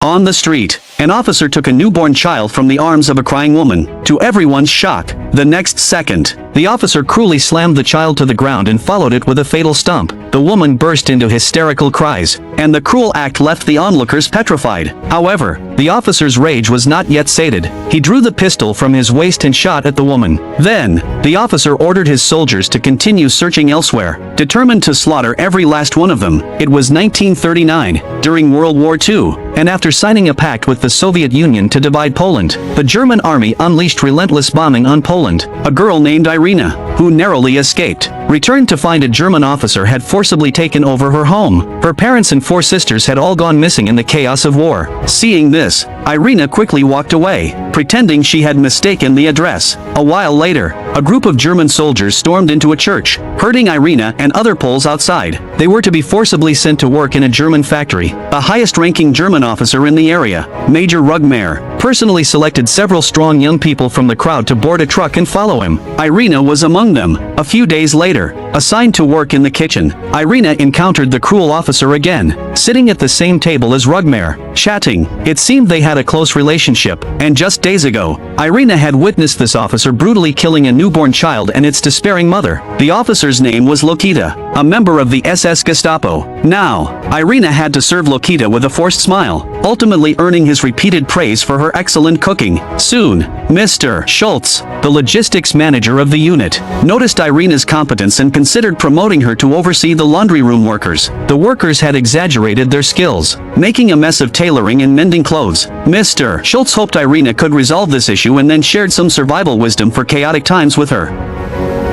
On the street, an officer took a newborn child from the arms of a crying woman. To everyone's shock, the next second, the officer cruelly slammed the child to the ground and followed it with a fatal stump. The woman burst into hysterical cries, and the cruel act left the onlookers petrified. However, the officer's rage was not yet sated. He drew the pistol from his waist and shot at the woman. Then, the officer ordered his soldiers to continue searching elsewhere, determined to slaughter every last one of them. It was 1939, during World War II, and after signing a pact with the Soviet Union to divide Poland, the German army unleashed relentless bombing on Poland. A girl named Irena, who narrowly escaped, returned to find a German officer had forcibly taken over her home. Her parents and 4 sisters had all gone missing in the chaos of war. Seeing this, Irena quickly walked away, pretending she had mistaken the address. A while later, a group of German soldiers stormed into a church, herding Irena and other Poles outside. They were to be forcibly sent to work in a German factory. The highest-ranking German officer in the area, Major Rugmair, personally selected several strong young people from the crowd to board a truck and follow him. Irena was among them. A few days later, assigned to work in the kitchen, Irena encountered the cruel officer again, sitting at the same table as Rugmair, chatting. It seemed they had a close relationship, and just days ago, Irena had witnessed this officer brutally killing a newborn child and its despairing mother. The officer's name was Lokita, a member of the SS Gestapo. Now, Irena had to serve Lokita with a forced smile, ultimately earning his repeated praise for her excellent cooking. Soon, Mr. Schultz, the logistics manager of the unit, noticed Irena's competence and considered promoting her to oversee the laundry room workers. The workers had exaggerated their skills, making a mess of tailoring and mending clothes. Mr. Schultz hoped Irena could resolve this issue and then shared some survival wisdom for chaotic times with her.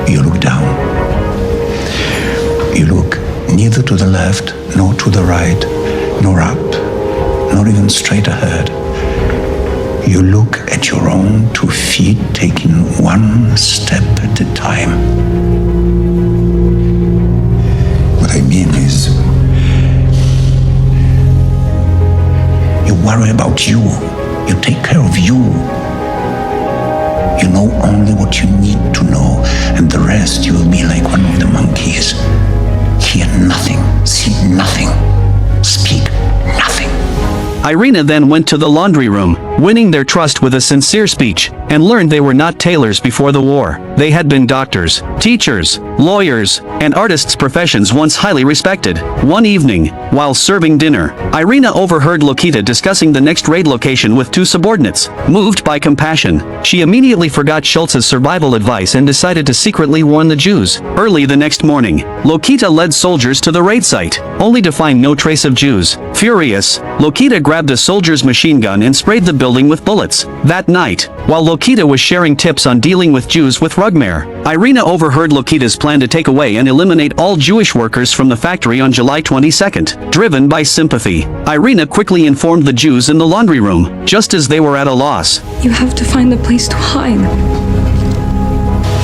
You look down. You look neither to the left, nor to the right, nor up, nor even straight ahead. You look at your own 2 feet, taking one step at a time. What I mean is, you worry about you. You take care of you. You know only what you need to know, and the rest you will be like one of the monkeys. Hear nothing, see nothing, speak nothing. Irena then went to the laundry room, winning their trust with a sincere speech, and learned they were not tailors before the war. They had been doctors, teachers, lawyers, and artists, professions once highly respected. One evening, while serving dinner, Irena overheard Lokita discussing the next raid location with 2 subordinates. Moved by compassion, she immediately forgot Schultz's survival advice and decided to secretly warn the Jews. Early the next morning, Lokita led soldiers to the raid site, only to find no trace of Jews. Furious, Lokita grabbed a soldier's machine gun and sprayed the building with bullets. That night, while Lokita was sharing tips on dealing with Jews with Rugmair, Irena overheard Lokita's plan to take away and eliminate all Jewish workers from the factory on July 22nd. Driven by sympathy, Irena quickly informed the Jews in the laundry room, just as they were at a loss. You have to find a place to hide.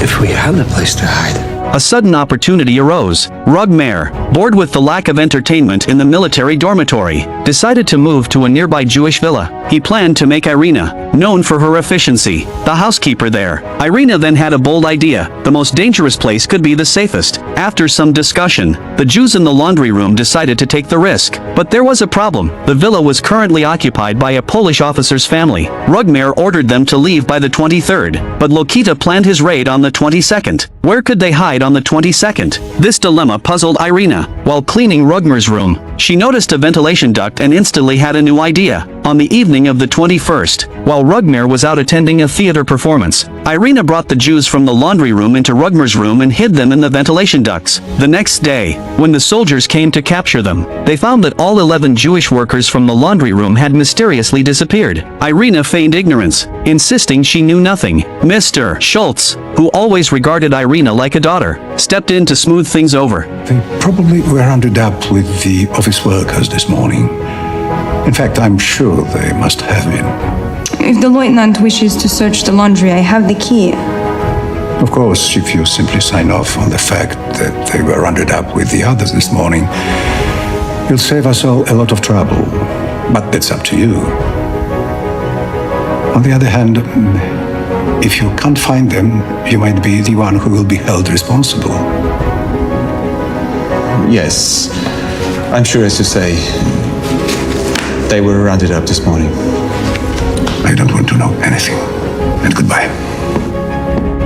If we had a place to hide. A sudden opportunity arose. Rugmair, bored with the lack of entertainment in the military dormitory, decided to move to a nearby Jewish villa. He planned to make Irena, known for her efficiency, the housekeeper there. Irena then had a bold idea. The most dangerous place could be the safest. After some discussion, the Jews in the laundry room decided to take the risk. But there was a problem. The villa was currently occupied by a Polish officer's family. Rugmair ordered them to leave by the 23rd, but Lokita planned his raid on the 22nd. Where could they hide on the 22nd? This dilemma puzzled Irena. While cleaning Rugmair's room, she noticed a ventilation duct and instantly had a new idea. On the evening of the 21st, while Rugmair was out attending a theater performance, Irena brought the Jews from the laundry room into Rugmair's room and hid them in the ventilation ducts. The next day, when the soldiers came to capture them, they found that all 11 Jewish workers from the laundry room had mysteriously disappeared. Irena feigned ignorance, insisting she knew nothing. Mr. Schultz, who always regarded Irena like a daughter, stepped in to smooth things over. They probably were rounded up with the office workers this morning. In fact, I'm sure they must have been. If the lieutenant wishes to search the laundry, I have the key. Of course, if you simply sign off on the fact that they were rounded up with the others this morning, you'll save us all a lot of trouble. But that's up to you. On the other hand, if you can't find them, you might be the one who will be held responsible. Yes, I'm sure, as you say. They were rounded up this morning. I don't want to know anything. And goodbye.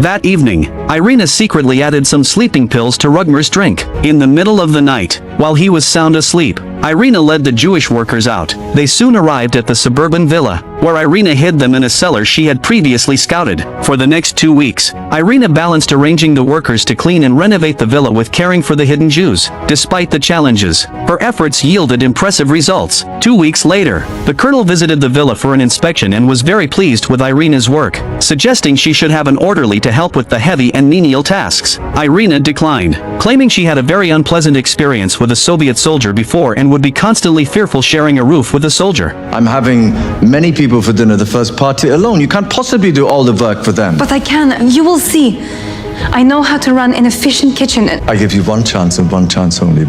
That evening, Irena secretly added some sleeping pills to Rugmer's drink. In the middle of the night, while he was sound asleep, Irena led the Jewish workers out. They soon arrived at the suburban villa, where Irena hid them in a cellar she had previously scouted. For the next 2 weeks, Irena balanced arranging the workers to clean and renovate the villa with caring for the hidden Jews. Despite the challenges, her efforts yielded impressive results. 2 weeks later, the colonel visited the villa for an inspection and was very pleased with Irena's work, suggesting she should have an orderly to help with the heavy and menial tasks. Irena declined, claiming she had a very unpleasant experience with a Soviet soldier before and would be constantly fearful sharing a roof with a soldier. I'm having many people for dinner the first party alone. You can't possibly do all the work for them. But I can. You will see. I know how to run an efficient kitchen. I give you one chance and one chance only.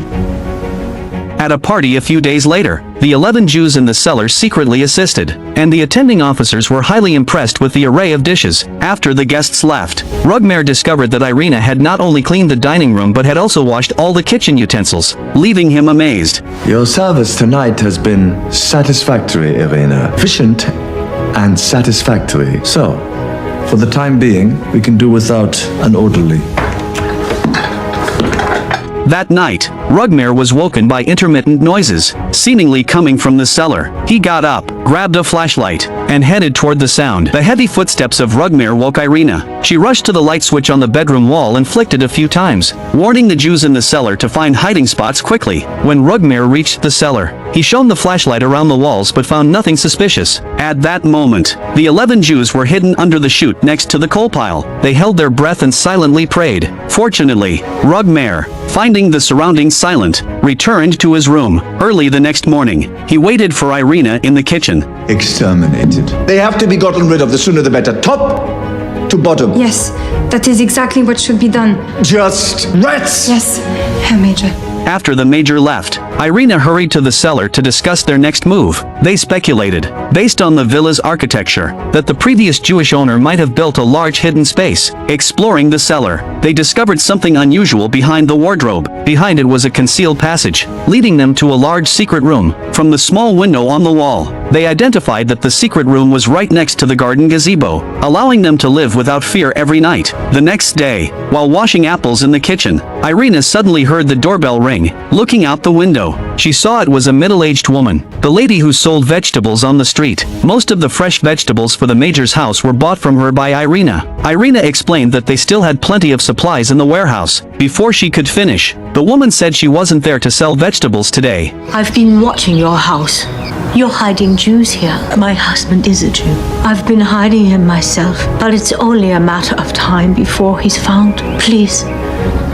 At a party a few days later, the 11 Jews in the cellar secretly assisted, and the attending officers were highly impressed with the array of dishes. After the guests left, Rugmer discovered that Irena had not only cleaned the dining room but had also washed all the kitchen utensils, leaving him amazed. Your service tonight has been satisfactory, Irena. Efficient and satisfactory. So, for the time being, we can do without an orderly. That night, Rugmer was woken by intermittent noises, seemingly coming from the cellar. He got up, grabbed a flashlight, and headed toward the sound. The heavy footsteps of Rugmer woke Irena. She rushed to the light switch on the bedroom wall and flicked it a few times, warning the Jews in the cellar to find hiding spots quickly. When Rugmer reached the cellar, he shone the flashlight around the walls but found nothing suspicious. At that moment, the 11 Jews were hidden under the chute next to the coal pile. They held their breath and silently prayed. Fortunately, Rugmer, finding the surroundings silent, returned to his room. Early the next morning, he waited for Irena in the kitchen. Exterminated. They have to be gotten rid of, the sooner the better. Top to bottom. Yes, that is exactly what should be done. Just rats! Yes, Herr Major. After the major left, Irena hurried to the cellar to discuss their next move. They speculated, based on the villa's architecture, that the previous Jewish owner might have built a large hidden space. Exploring the cellar, they discovered something unusual behind the wardrobe. Behind it was a concealed passage, leading them to a large secret room. From the small window on the wall, they identified that the secret room was right next to the garden gazebo, allowing them to live without fear every night. The next day, while washing apples in the kitchen, Irena suddenly heard the doorbell ring. Looking out the window, she saw it was a middle-aged woman, the lady who sold vegetables on the street. Most of the fresh vegetables for the major's house were bought from her by Irena. Irena explained that they still had plenty of supplies in the warehouse. Before she could finish, the woman said she wasn't there to sell vegetables today. I've been watching your house. You're hiding Jews here. My husband is a Jew. I've been hiding him myself, but it's only a matter of time before he's found. Please,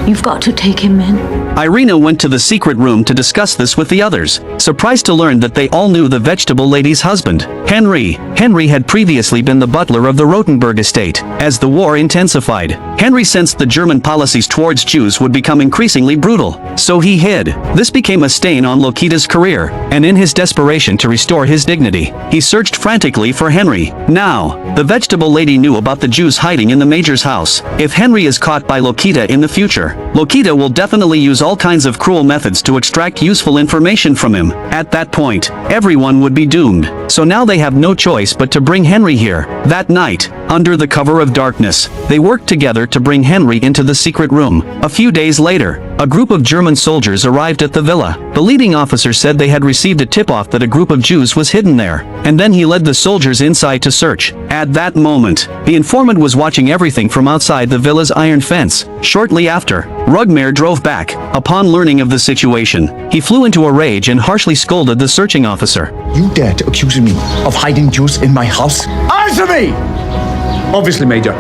you've got to take him in. Irena went to the secret room to discuss this with the others, surprised to learn that they all knew the vegetable lady's husband, Henry. Henry had previously been the butler of the Rotenburg estate. As the war intensified, Henry sensed the German policies towards Jews would become increasingly brutal, so he hid. This became a stain on Lokita's career, and in his desperation to restore his dignity, he searched frantically for Henry. Now, the vegetable lady knew about the Jews hiding in the major's house. If Henry is caught by Lokita in the future, Lokita will definitely use all kinds of cruel methods to extract useful information from him. At that point, everyone would be doomed. So now they have no choice but to bring Henry here. That night, under the cover of darkness, they worked together to bring Henry into the secret room. A few days later, a group of German soldiers arrived at the villa. The leading officer said they had received a tip-off that a group of Jews was hidden there, and then he led the soldiers inside to search. At that moment, the informant was watching everything from outside the villa's iron fence. Shortly after, Rugmer drove back. Upon learning of the situation, he flew into a rage and harshly scolded the searching officer. You dare to accuse me of hiding Jews in my house? Answer me! Obviously, Major.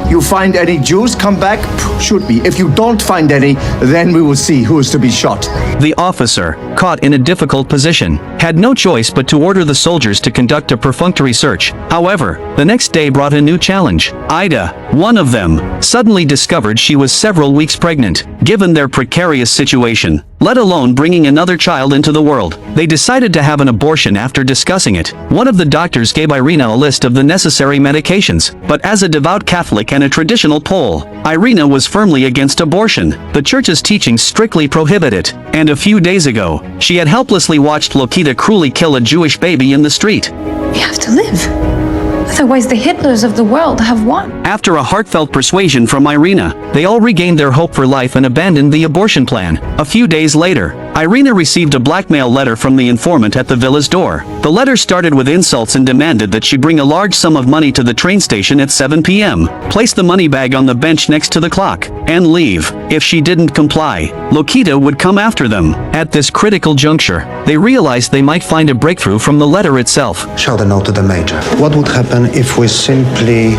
You find any Jews, come back, shoot me. If you don't find any, then we will see who is to be shot. The officer, caught in a difficult position, had no choice but to order the soldiers to conduct a perfunctory search. However, the next day brought a new challenge. Ida, one of them, suddenly discovered she was several weeks pregnant. Given their precarious situation, let alone bringing another child into the world, they decided to have an abortion after discussing it. One of the doctors gave Irena a list of the necessary medications, but as a devout Catholic and a traditional Pole. Irena was firmly against abortion. The church's teachings strictly prohibit it. And a few days ago, she had helplessly watched Lokita cruelly kill a Jewish baby in the street. We have to live. Otherwise, the Hitlers of the world have won. After a heartfelt persuasion from Irena, they all regained their hope for life and abandoned the abortion plan. A few days later, Irena received a blackmail letter from the informant at the villa's door. The letter started with insults and demanded that she bring a large sum of money to the train station at 7 p.m., place the money bag on the bench next to the clock, and leave. If she didn't comply, Lokita would come after them. At this critical juncture, they realized they might find a breakthrough from the letter itself. Show the note to the major. What would happen if we simply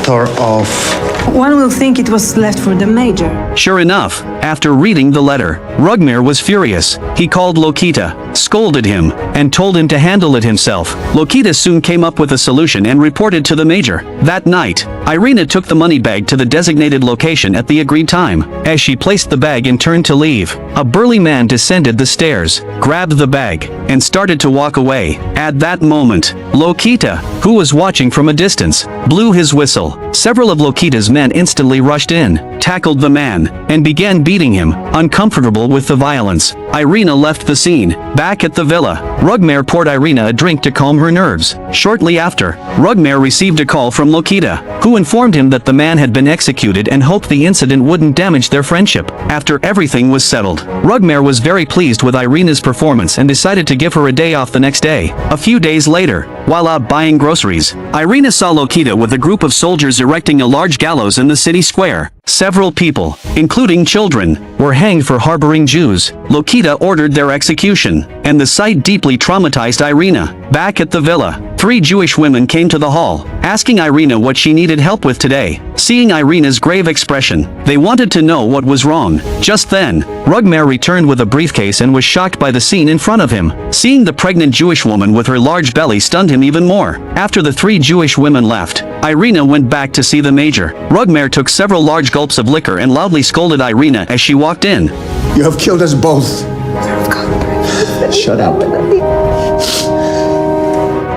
tore off? One will think it was left for the major. Sure enough, after reading the letter, Rugmare was furious. He called Lokita, scolded him, and told him to handle it himself. Lokita soon came up with a solution and reported to the major. That night, Irena took the money bag to the designated location at the agreed time. As she placed the bag and turned to leave, a burly man descended the stairs, grabbed the bag, and started to walk away. At that moment, Lokita, who was watching from a distance, blew his whistle. Several of Lokita's men instantly rushed in, tackled the man, and began beating him. Uncomfortable with the violence, Irena left the scene. Back at the villa, Rugmare poured Irena a drink to calm her nerves. Shortly after, Rugmare received a call from Lokita, who informed him that the man had been executed and hoped the incident wouldn't damage their friendship. After everything was settled, Rugmare was very pleased with Irena's performance and decided to give her a day off the next day. A few days later, while out buying groceries, Irena saw Lokita with a group of soldiers erecting a large gallows in the city square. Several people, including children, were hanged for harboring Jews. Lokita ordered their execution, and the sight deeply traumatized Irena. Back at the villa, 3 Jewish women came to the hall, asking Irena what she needed help with today. Seeing Irena's grave expression, they wanted to know what was wrong. Just then, Rugmare returned with a briefcase and was shocked by the scene in front of him. Seeing the pregnant Jewish woman with her large belly stunned him even more. After the 3 Jewish women left, Irena went back to see the major. Rugmare took several large gulps of liquor and loudly scolded Irena as she walked in. You have killed us both. Shut up.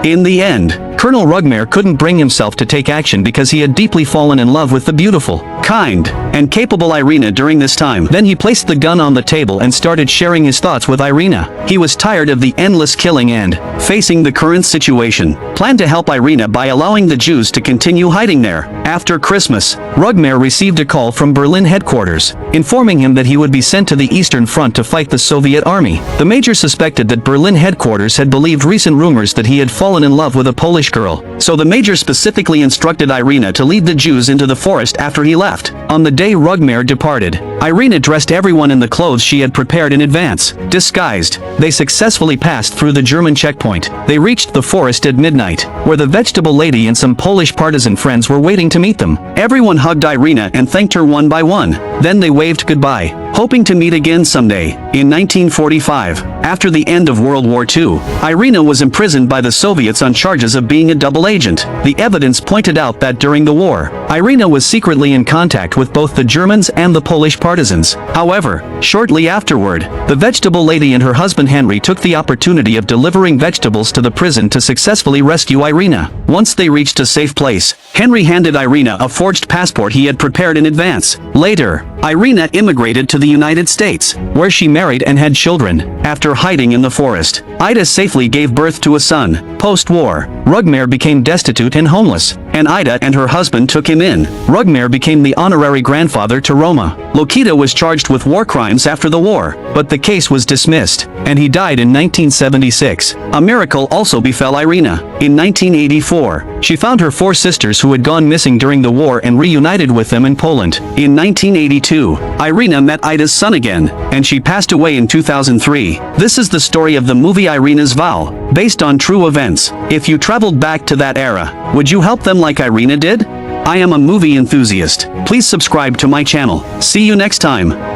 In the end, Colonel Rugmare couldn't bring himself to take action because he had deeply fallen in love with the beautiful, kind, and capable Irena during this time. Then he placed the gun on the table and started sharing his thoughts with Irena. He was tired of the endless killing and, facing the current situation, planned to help Irena by allowing the Jews to continue hiding there. After Christmas, Rugmare received a call from Berlin headquarters, informing him that he would be sent to the Eastern Front to fight the Soviet army. The major suspected that Berlin headquarters had believed recent rumors that he had fallen in love with a Polish girl, so the major specifically instructed Irena to lead the Jews into the forest after he left. On the day Rugmare departed, Irena dressed everyone in the clothes she had prepared in advance. Disguised, they successfully passed through the German checkpoint. They reached the forest at midnight, where the vegetable lady and some Polish partisan friends were waiting to meet them. Everyone hugged Irena and thanked her one by one. Then they waved goodbye, hoping to meet again someday. In 1945, after the end of World War II, Irena was imprisoned by the Soviets on charges of being a double agent. The evidence pointed out that during the war, Irena was secretly in contact with both the Germans and the Polish partisans. However, shortly afterward, the vegetable lady and her husband Henry took the opportunity of delivering vegetables to the prison to successfully rescue Irena. Once they reached a safe place, Henry handed Irena a forged passport he had prepared in advance. Later, Irena immigrated to the United States, where she married and had children. After hiding in the forest, Ida safely gave birth to a son. Post-war, Rugmare became destitute and homeless, and Ida and her husband took him in. Rugmare became the honorary grandfather to Roma. Lokita was charged with war crimes after the war, but the case was dismissed, and he died in 1976. A miracle also befell Irena. In 1984, she found her 4 sisters who had gone missing during the war and reunited with them in Poland. In 1982, Irena met Ida's son again, and she passed away in 2003. This is the story of the movie Irena's Vow, based on true events. If you traveled back to that era, would you help them like Irena did? I am a movie enthusiast. Please subscribe to my channel. See you next time.